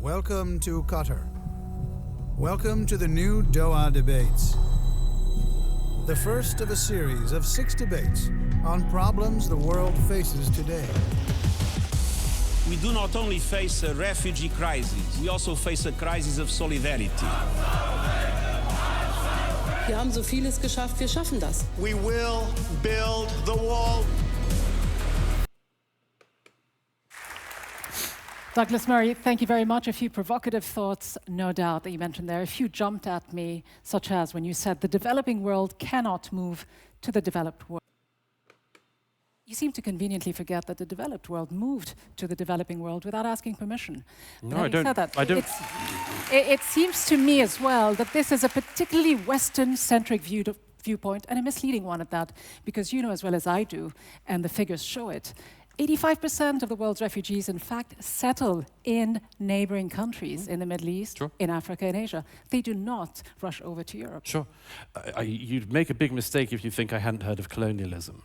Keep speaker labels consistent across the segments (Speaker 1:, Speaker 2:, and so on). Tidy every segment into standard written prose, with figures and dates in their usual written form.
Speaker 1: Welcome to Qatar. Welcome to the new Doha Debates. The first of a series of 6 debates on problems the world faces today.
Speaker 2: We do not only face a refugee crisis, we also face a crisis of solidarity.
Speaker 3: Wir haben so vieles geschafft, wir schaffen das.
Speaker 4: We will build the wall.
Speaker 5: Douglas Murray, thank you very much. A few provocative thoughts, no doubt, that you mentioned there. A few jumped at me, such as when you said the developing world cannot move to the developed world. You seem to conveniently forget that the developed world moved to the developing world without asking permission.
Speaker 6: No, I don't.
Speaker 5: It seems to me as well that this is a particularly Western-centric viewpoint, and a misleading one at that, because you know as well as I do, and the figures show it, 85% of the world's refugees, in fact, settle in neighboring countries in the Middle East,
Speaker 6: Sure.
Speaker 5: in Africa and Asia. They do not rush over to Europe.
Speaker 6: Sure. You'd make a big mistake if you think I hadn't heard of colonialism.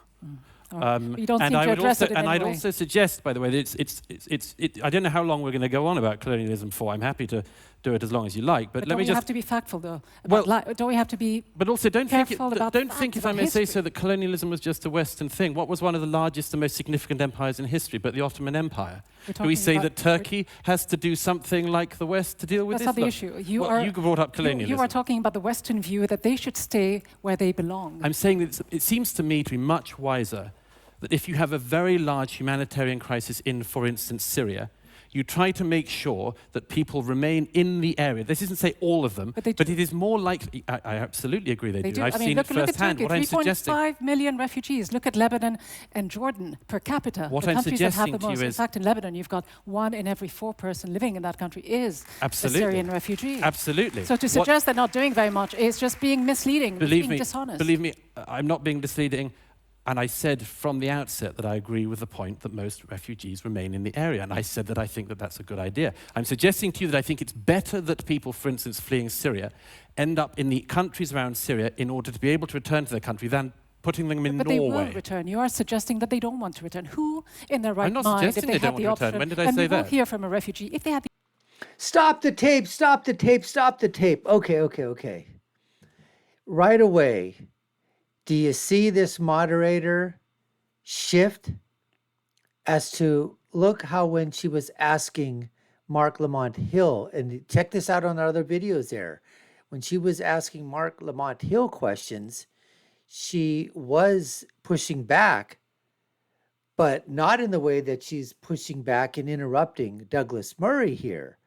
Speaker 5: You don't seem to address it in any
Speaker 6: I'd
Speaker 5: way.
Speaker 6: also suggest, by the way, that I don't know how long we're going to go on about colonialism for. I'm happy to do it as long as you like. But let me
Speaker 5: don't we
Speaker 6: just
Speaker 5: have to be factful, though?
Speaker 6: Well,
Speaker 5: Don't we have to be
Speaker 6: But also, don't think,
Speaker 5: careful about
Speaker 6: if I may
Speaker 5: history?
Speaker 6: say so, that colonialism was just a Western thing. What was one of the largest and most significant empires in history but the Ottoman Empire? Do we say that Turkey has to do something like the West to deal with
Speaker 5: That's
Speaker 6: Islam?
Speaker 5: not the issue.
Speaker 6: You brought up colonialism.
Speaker 5: You are talking about the Western view that they should stay where they belong.
Speaker 6: I'm saying that it seems to me to be much wiser that if you have a very large humanitarian crisis in, for instance, Syria, you try to make sure that people remain in the area. This isn't say all of them, but it is more likely. I absolutely agree they do. I've seen it firsthand.
Speaker 5: Look
Speaker 6: What I'm
Speaker 5: at Turkey,
Speaker 6: suggesting.
Speaker 5: 3.5 million refugees. Look at Lebanon and Jordan per capita.
Speaker 6: What
Speaker 5: the
Speaker 6: I'm
Speaker 5: countries that have
Speaker 6: suggesting
Speaker 5: the
Speaker 6: to you
Speaker 5: most. In
Speaker 6: is-
Speaker 5: fact, in Lebanon, you've got 1 in every 4 person living in that country is
Speaker 6: Absolutely.
Speaker 5: a Syrian refugee.
Speaker 6: Absolutely.
Speaker 5: So to suggest they're not doing very much is just being misleading, being dishonest.
Speaker 6: Believe me, I'm not being misleading. And I said from the outset that I agree with the point that most refugees remain in the area. And I said that I think that that's a good idea. I'm suggesting to you that I think it's better that people, for instance, fleeing Syria, end up in the countries around Syria in order to be able to return to their country than putting them in
Speaker 5: but
Speaker 6: Norway.
Speaker 5: they will return. You are suggesting that they don't want to return. Who, in their right
Speaker 6: I'm not
Speaker 5: mind, if
Speaker 6: suggesting
Speaker 5: they
Speaker 6: they
Speaker 5: had
Speaker 6: don't
Speaker 5: the
Speaker 6: want to
Speaker 5: option,
Speaker 6: return. When did I
Speaker 5: and
Speaker 6: say
Speaker 5: we will
Speaker 6: that?
Speaker 5: hear from a refugee, if they had the
Speaker 7: Stop the tape, stop the tape, stop the tape. Okay. Right away, do you see this moderator shift as to look how when she was asking Mark Lamont Hill, and check this out on our other videos there, when she was asking Mark Lamont Hill questions, she was pushing back, but not in the way that she's pushing back and interrupting Douglas Murray here.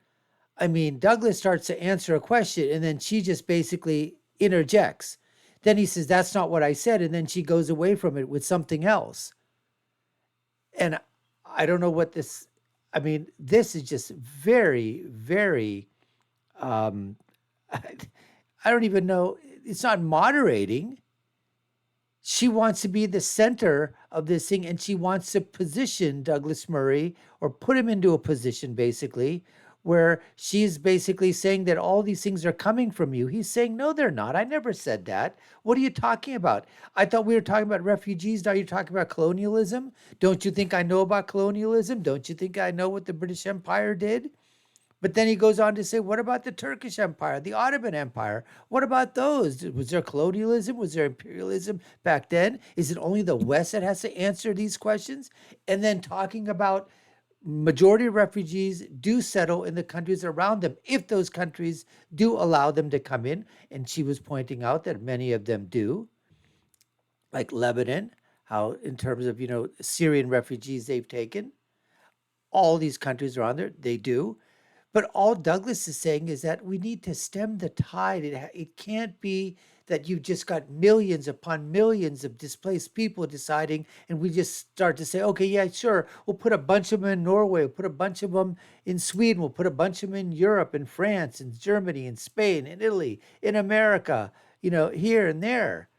Speaker 7: I mean, Douglas starts to answer a question and then she just basically interjects. Then he says, that's not what I said. And then she goes away from it with something else. And I don't know what this, I mean, this is just very, very, I don't even know. It's not moderating. She wants to be the center of this thing, and she wants to position Douglas Murray, or put him into a position basically where she's basically saying that all these things are coming from you. He's saying, no, they're not. I never said that. What are you talking about? I thought we were talking about refugees. Now you're talking about colonialism. Don't you think I know about colonialism? Don't you think I know what the British Empire did? But then he goes on to say, what about the Turkish Empire, the Ottoman Empire? What about those? Was there colonialism? Was there imperialism back then? Is it only the West that has to answer these questions? And then talking about majority of refugees do settle in the countries around them if those countries do allow them to come in. And she was pointing out that many of them do, like Lebanon, how in terms of, Syrian refugees they've taken. All these countries around there, they do. But all Douglas is saying is that we need to stem the tide. It can't be that you've just got millions upon millions of displaced people deciding, and we just start to say, okay, yeah, sure, we'll put a bunch of them in Norway, we'll put a bunch of them in Sweden, we'll put a bunch of them in Europe, in France, in Germany, in Spain, in Italy, in America, here and there.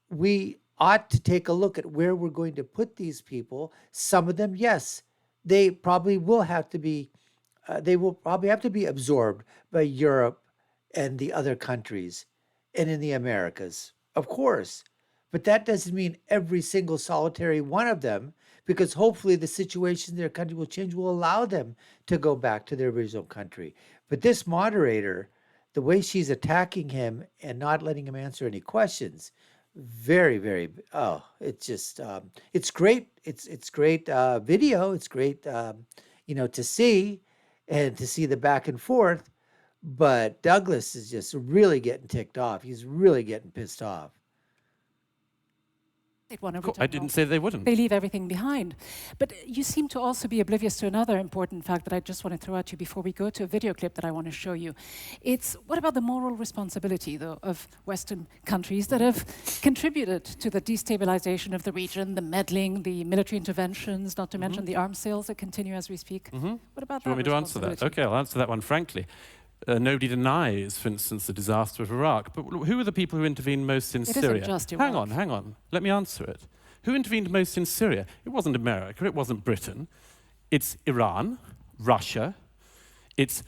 Speaker 7: We ought to take a look at where we're going to put these people. Some of them, yes, they probably will have to be absorbed by Europe and the other countries and in the Americas, of course. But that doesn't mean every single solitary one of them, because hopefully the situation in their country will change, will allow them to go back to their original country. But this moderator, the way she's attacking him and not letting him answer any questions, very, very, it's just, it's great. It's great video. It's great, to see and to see the back and forth. But Douglas is just really getting ticked off. He's really getting pissed off.
Speaker 6: I didn't say they wouldn't.
Speaker 5: They leave everything behind. But you seem to also be oblivious to another important fact that I just want to throw at you before we go to a video clip that I want to show you. It's what about the moral responsibility, though, of Western countries that have contributed to the destabilization of the region, the meddling, the military interventions, not to mention the arms sales that continue as we speak? What about that?
Speaker 6: Do you want me to answer that? Okay, I'll answer that one frankly. Nobody denies, for instance, the disaster of Iraq. But who are the people who intervened most in Syria?
Speaker 5: Isn't just Iraq.
Speaker 6: Hang on. Let me answer it. Who intervened most in Syria? It wasn't America. It wasn't Britain. It's Iran, Russia. It's,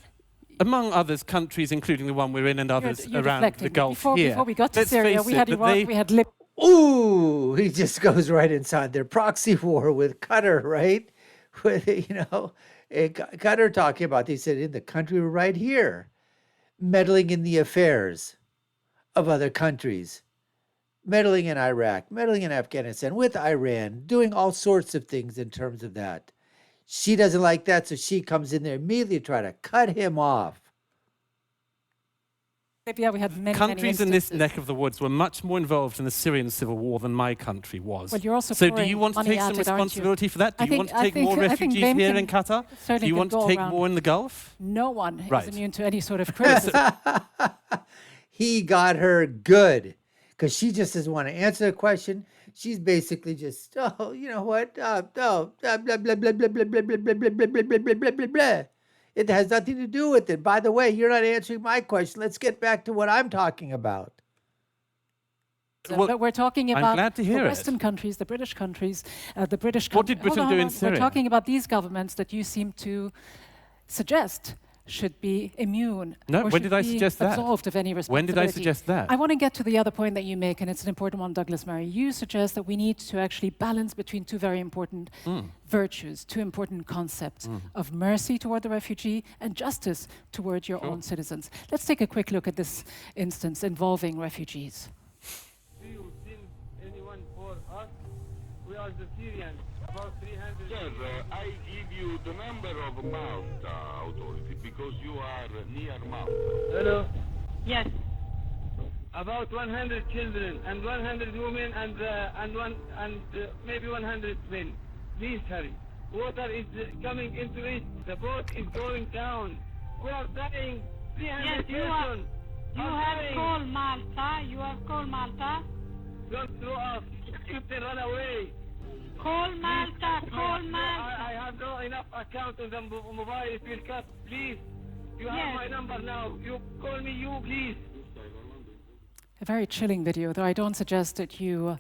Speaker 6: among others, countries, including the one we're in and others around the Gulf here.
Speaker 5: Before we got to Syria, we had Iraq, we had Libya.
Speaker 7: Ooh, he just goes right inside their proxy war with Qatar, right? With, Qatar talking about, they said, in the country right here, meddling in the affairs of other countries, meddling in Iraq, meddling in Afghanistan, with Iran, doing all sorts of things in terms of that. She doesn't like that, so she comes in there immediately to try to cut him off.
Speaker 5: Libya, we had many
Speaker 6: countries in this
Speaker 5: instances.
Speaker 6: neck of the woods were much more involved in the Syrian civil war than my country was.
Speaker 5: Well, you're also
Speaker 6: so do you want to take some responsibility for that? Do you want to take more refugees here in Qatar? Do you want to take more in the Gulf?
Speaker 5: No one is immune to any sort of criticism.
Speaker 7: He got her good, because she just doesn't want to answer the question. She's basically just, you know what? Blah, blah, blah, blah, blah, blah, blah, blah, blah, blah, blah, blah, blah, blah, blah, blah. It has nothing to do with it. By the way, you're not answering my question. Let's get back to what I'm talking about.
Speaker 5: Well, but we're talking about
Speaker 6: the
Speaker 5: Western countries, the British countries, the British countries.
Speaker 6: What did Britain do in Syria?
Speaker 5: We're talking about these governments that you seem to suggest should be immune.
Speaker 6: No, when did I suggest that?
Speaker 5: Absolved of any responsibility.
Speaker 6: When did I suggest that?
Speaker 5: I want to get to the other point that you make, and it's an important one, Douglas Murray. You suggest that we need to actually balance between two very important virtues, two important concepts of mercy toward the refugee and justice toward your own citizens. Let's take a quick look at this instance involving refugees.
Speaker 8: Do you send anyone for us? We are the Syrians, about 300.
Speaker 9: Sir, I give you the number of Malta authority because you are near Malta.
Speaker 8: Hello?
Speaker 10: Yes.
Speaker 8: About 100 children and 100 women and maybe 100 men. Please hurry. Water is coming into it. The boat is going down. We are dying. 300 persons.
Speaker 10: You have called Malta. You have called Malta.
Speaker 8: Don't throw us. Captain, run away.
Speaker 10: Call Malta. Call Malta.
Speaker 8: I have no enough account on the mobile. It will cut. Please. You have my number now. You call me, you please.
Speaker 5: A very chilling video, though I don't suggest that you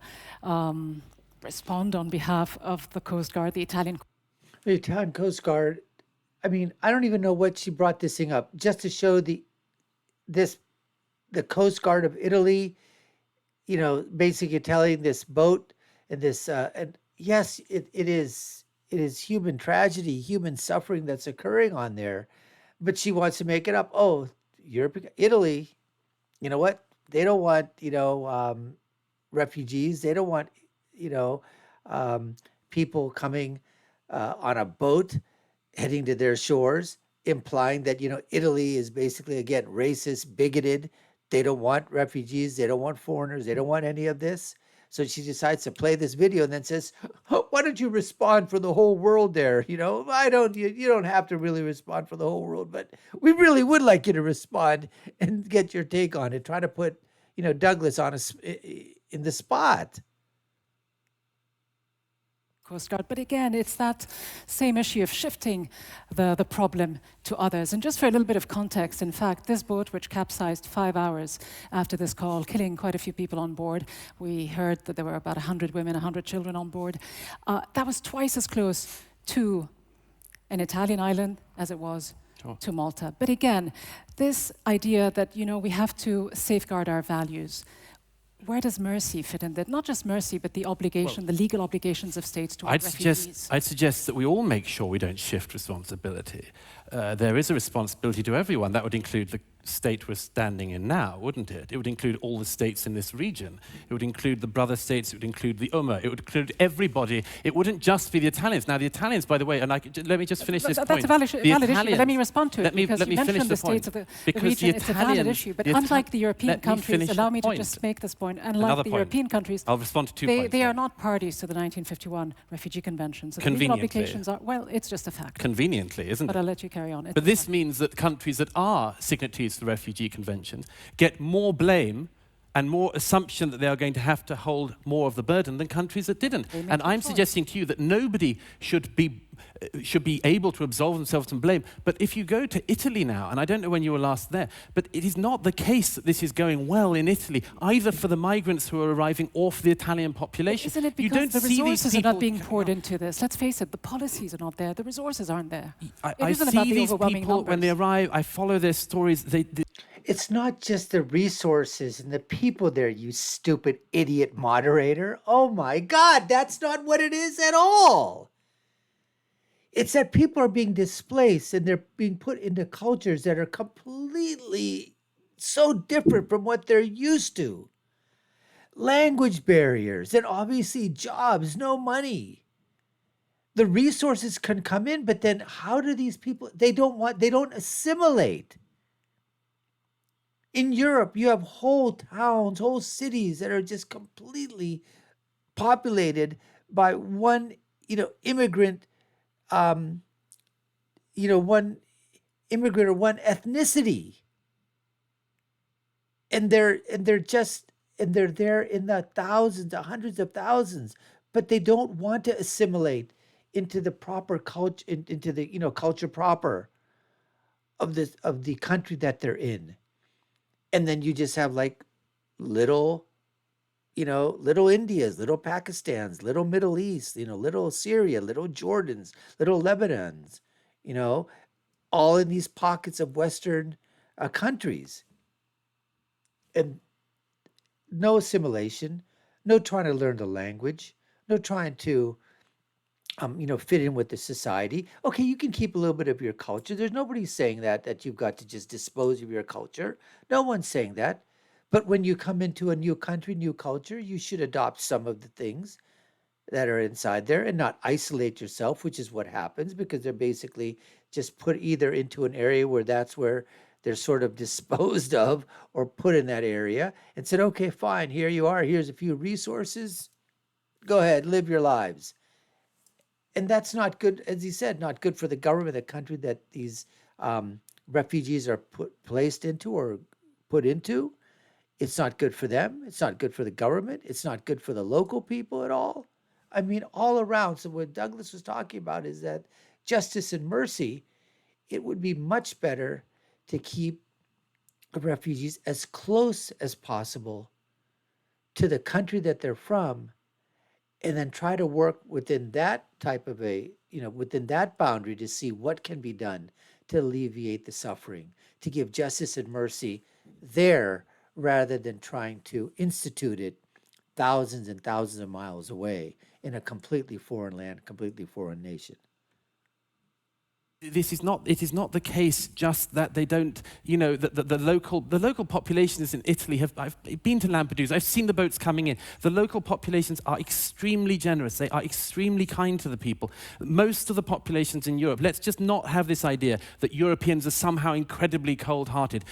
Speaker 5: respond on behalf of the Coast Guard, the Italian
Speaker 7: Coast Guard. I mean, I don't even know what she brought this thing up, just to show the Coast Guard of Italy, basically telling this boat and this, and yes, it is human tragedy, human suffering that's occurring on there, but she wants to make it up. Oh, Italy, you know what? They don't want, refugees. They don't want, people coming on a boat heading to their shores, implying that, Italy is basically, again, racist, bigoted. They don't want refugees. They don't want foreigners. They don't want any of this. So she decides to play this video and then says, why don't you respond for the whole world there? You don't have to really respond for the whole world, but we really would like you to respond and get your take on it. Try to put, Douglas in the spot.
Speaker 5: Coast Guard. But again, it's that same issue of shifting the problem to others. And just for a little bit of context, in fact, this boat, which capsized 5 hours after this call, killing quite a few people on board, we heard that there were about 100 women, 100 children on board, that was twice as close to an Italian island as it was to Malta. But again, this idea that, we have to safeguard our values. where does mercy fit in that? Not just mercy, but the obligation, the legal obligations of states towards refugees.
Speaker 6: I'd suggest that we all make sure we don't shift responsibility. There is a responsibility to everyone. That would include the state we're standing in now, wouldn't it? It would include all the states in this region. It would include the brother states. It would include the Ummah. It would include everybody. It wouldn't just be the Italians. Now, the Italians, by the way, and let me just finish this point.
Speaker 5: That's a valid issue, but let me respond to it, because you mentioned the states of the region. It's a valid issue, but unlike the European countries, allow me to just make this point, unlike the European countries,
Speaker 6: I'll respond to 2 points.
Speaker 5: They are not parties to the 1951 Refugee Convention. So the legal obligations are, well, it's just a fact.
Speaker 6: Conveniently, isn't it?
Speaker 5: But I'll let you carry on.
Speaker 6: But this means that countries that are signatories to the Refugee Convention get more blame and more assumption that they are going to have to hold more of the burden than countries that didn't. And I'm suggesting to you that nobody should be able to absolve themselves from blame. But if you go to Italy now, and I don't know when you were last there, but it is not the case that this is going well in Italy, either for the migrants who are arriving or for the Italian population.
Speaker 5: Isn't it because the resources are not being poured into this? Let's face it, the policies are not there, the resources aren't there.
Speaker 6: I see these people when they arrive, I follow their stories.
Speaker 7: It's not just the resources and the people there, you stupid idiot moderator. Oh my God, that's not what it is at all. It's that people are being displaced and they're being put into cultures that are completely so different from what they're used to. Language barriers and obviously jobs, no money. The resources can come in, but then how do these people, they don't assimilate. In Europe, you have whole towns, whole cities that are just completely populated by one, immigrant, one immigrant or one ethnicity, and they're there in the thousands, the hundreds of thousands, but they don't want to assimilate into the proper culture, into the culture proper of the country that they're in. And then you just have like little Indias, little Pakistans, little Middle East, little Syria, little Jordans, little Lebanons, all in these pockets of Western countries. And no assimilation, no trying to learn the language, no trying to, fit in with the society. Okay, you can keep a little bit of your culture. There's nobody saying that you've got to just dispose of your culture. No one's saying that. But when you come into a new country, new culture, you should adopt some of the things that are inside there and not isolate yourself, which is what happens because they're basically just put either into an area where that's where they're sort of disposed of or put in that area and said, okay, fine, here you are. Here's a few resources. Go ahead, live your lives. And that's not good, as he said, not good for the government, the country that these refugees are placed into or put into. It's not good for them. It's not good for the government. It's not good for the local people at all. I mean, all around. So what Douglas was talking about is that justice and mercy, it would be much better to keep refugees as close as possible to the country that they're from, and then try to work within that type of within that boundary to see what can be done to alleviate the suffering, to give justice and mercy there rather than trying to institute it thousands and thousands of miles away in a completely foreign land, completely foreign nation.
Speaker 6: It is not the case just that they don't, the local populations in Italy I've been to Lampedusa, I've seen the boats coming in. The local populations are extremely generous. They are extremely kind to the people. Most of the populations in Europe, let's just not have this idea that Europeans are somehow incredibly cold-hearted.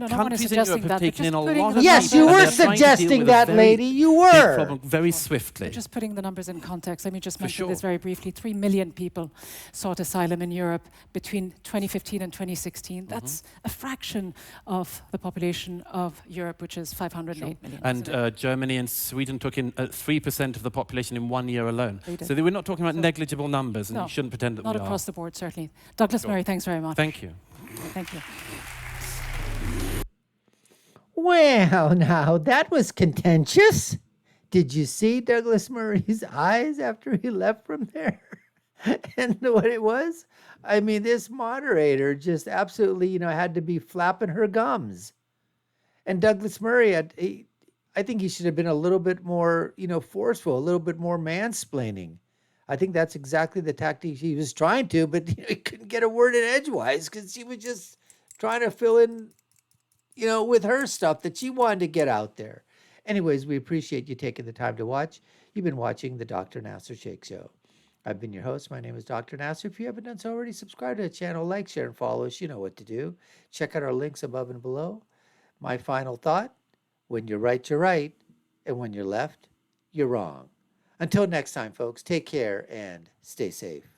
Speaker 6: Countries in Europe have taken in a lot of
Speaker 7: Yes, you were suggesting that, lady. You were.
Speaker 6: Problem very swiftly.
Speaker 5: Just putting the numbers in context, let me just mention this very briefly. 3 million people sought asylum in Europe between 2015 and 2016. That's a fraction of the population of Europe, which is 508 million.
Speaker 6: And Germany and Sweden took in 3% of the population in 1 year alone. So we're not talking about negligible numbers, and you shouldn't pretend that we are.
Speaker 5: Not across the board, certainly. Douglas Murray, thanks very much.
Speaker 6: Thank you.
Speaker 5: Thank you.
Speaker 7: Well, now, that was contentious. Did you see Douglas Murray's eyes after he left from there? And what it was? I mean, this moderator just absolutely, had to be flapping her gums. And Douglas Murray, I I think he should have been a little bit more, forceful, a little bit more mansplaining. I think that's exactly the tactic he was trying to, but he couldn't get a word in edgewise because she was just trying to fill in, with her stuff that she wanted to get out there. Anyways, we appreciate you taking the time to watch. You've been watching the Dr. Nasir Shaikh Show. I've been your host. My name is Dr. Nasir. If you haven't done so already, subscribe to the channel, like, share, and follow us. You know what to do. Check out our links above and below. My final thought, when you're right, and when you're left, you're wrong. Until next time, folks, take care and stay safe.